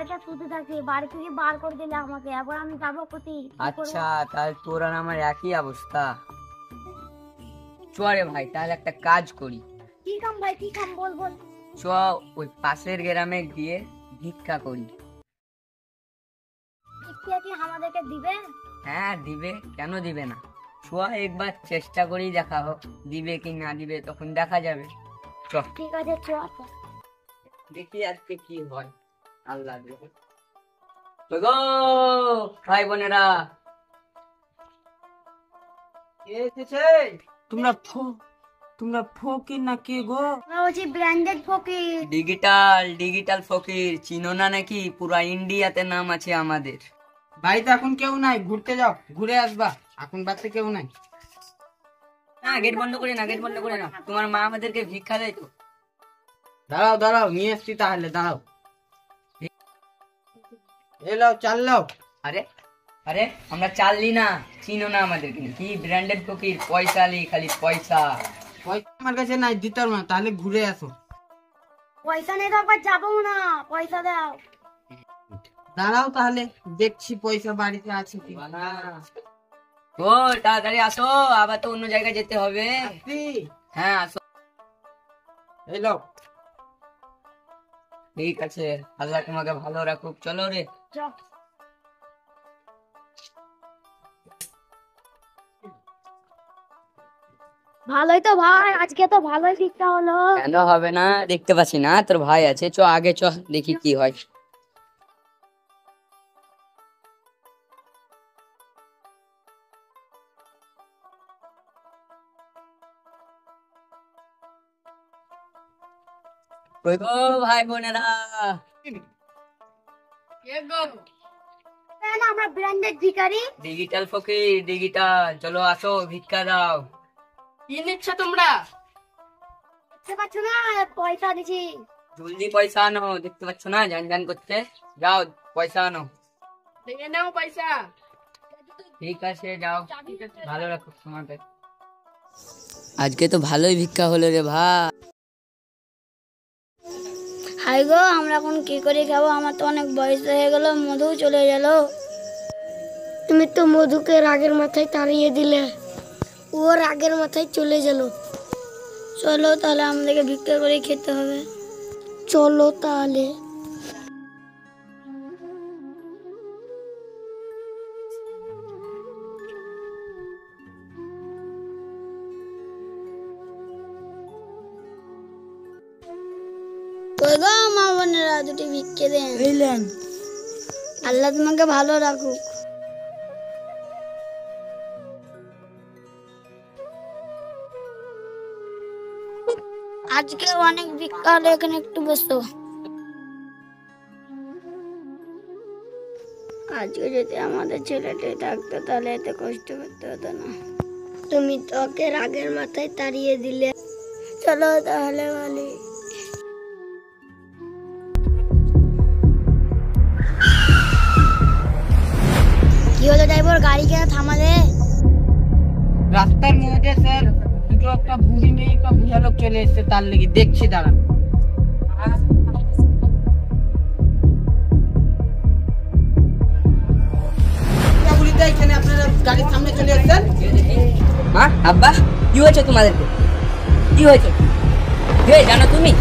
বাড়িতে শুতে থাকি, বাড়ি থেকে বার করে দিলে আমাকে, এবার আমি যাবো কোথায়? আচ্ছা, তাহলে তোর আর আমার একই অবস্থা। চরে ভাই, তাহলে একটা কাজ করি। কি কাম ভাই, কি কাম বল বল। চ, ওই পাশের গ্রামে গিয়ে ভিক্ষা করি। ভিক্ষা কি আমাদেরকে দিবে? হ্যাঁ দিবে, কেন দিবে না। ছোয়া একবার চেষ্টা করেই দেখা হোক, দিবে কি না দিবে তখন দেখা যাবে। চ ঠিক আছে, চল। দেখি আজকে কি হয়, আল্লাহ দেখে। তো গো ভাই বোনেরা, তোমরা ফকির না কে গো? বলছি ব্র্যান্ডেড ফকির। ডিজিটাল ফকির চিনো না নাকি? পুরা ইন্ডিয়াতে নাম আছে আমাদের। বাড়িতে এখন কেউ নাই, ঘুরতে যাও, ঘুরে আসবা। এখন বাড়িতে কেউ নাই। না গেট বন্ধ করে না, গেট বন্ধ করে না, তোমার মা আমাদেরকে ভিক্ষা দেয় তো। দাঁড়াও নিয়ে এসছি, তাহলে দাঁড়াও। এলাও, চাল লাও। আরে আরে আমরা চাললি না, চিনো না আমাদেরকে? কি ব্র্যান্ডেড ফকির, পয়সা লি, খালি পয়সা। পয়সা আমার কাছে নাই, দিতে পারবো না, তাহলে ঘুরে আসো। পয়সা নেই তো আবার যাবো না, পয়সা দাও। দাঁড়াও তাহলে, দেখছি পয়সা বাড়িতে আছে কি। ও তাড়াতাড়ি আসো, আবার তো অন্য জায়গায় যেতে হবে। হ্যাঁ আসো। এলো। ঠিক আছে, আল্লাহ তোমাকে ভালো রাখুক। চলো রে। চল। ভালোই তো ভাই, আজকে তো ভালোই ভিক্ষা হলো। কেন হবে না, দেখতে পাচ্ছি না তোর ভাই আছে। চ আগে চ, দেখি কি হয়। কই গো ভাই বোনেরা, আমরা ব্র্যান্ডেড ভিখারি। ডিজিটাল ফকির, ডিজিটাল, চলো আসো, ভিক্ষা দাও। কি নিচ্ছ তোমরা? দেখতে পাচ্ছ না, পয়সা দিছি। জলদি পয়সা আনো, দেখতে পাচ্ছ না জান করছে। যাও পয়সা আনো। দেখে নাও পয়সা। ঠিক আছে যাও, ভালো রাখো তোমাকে। আজকে তো ভালোই ভিক্ষা হলো রে ভাই। হাই গো, আমরা এখন কি করে খাবো? আমার তো অনেক বয়স হয়ে গেল, মধু চলে গেল। তুমি তো মধুকে রাগের মাথায় তাড়িয়ে দিলে, ও রাগের মাথায় চলে গেল। চলো তাহলে আমাদেরকে ভিক্ষা করে খেতে হবে। চলো তাহলে। কই গো মা বোনেরা, দুটি ভিক্ষে দেন। আল্লাহ তোমাকে ভালো রাখুক। আজকে অনেক ভিক্ষা হলো, এখানে একটু বসো। আজকে যদি আমাদের ছেলেটি থাকতো তাহলে এত কষ্ট করতে হতো না। তুমি তোকে রাগের মাথায় তাড়িয়ে দিলে। চলো তাহলে বলি। কি হলো ড্রাইভার, গাড়ি কেন থামালে? রাস্তার মধ্যে স্যার দুটো একটা বুড়ি মেয়ে একটা বুড়া লোক চলে এসছে, তার লেগে দেখছি, দাঁড়ান। এখানে আপনারা গাড়ির সামনে চলে এসছেন। হ্যাঁ আব্বা, কি হয়েছে তোমাদেরকে? কি হয়েছে জানো তুমি?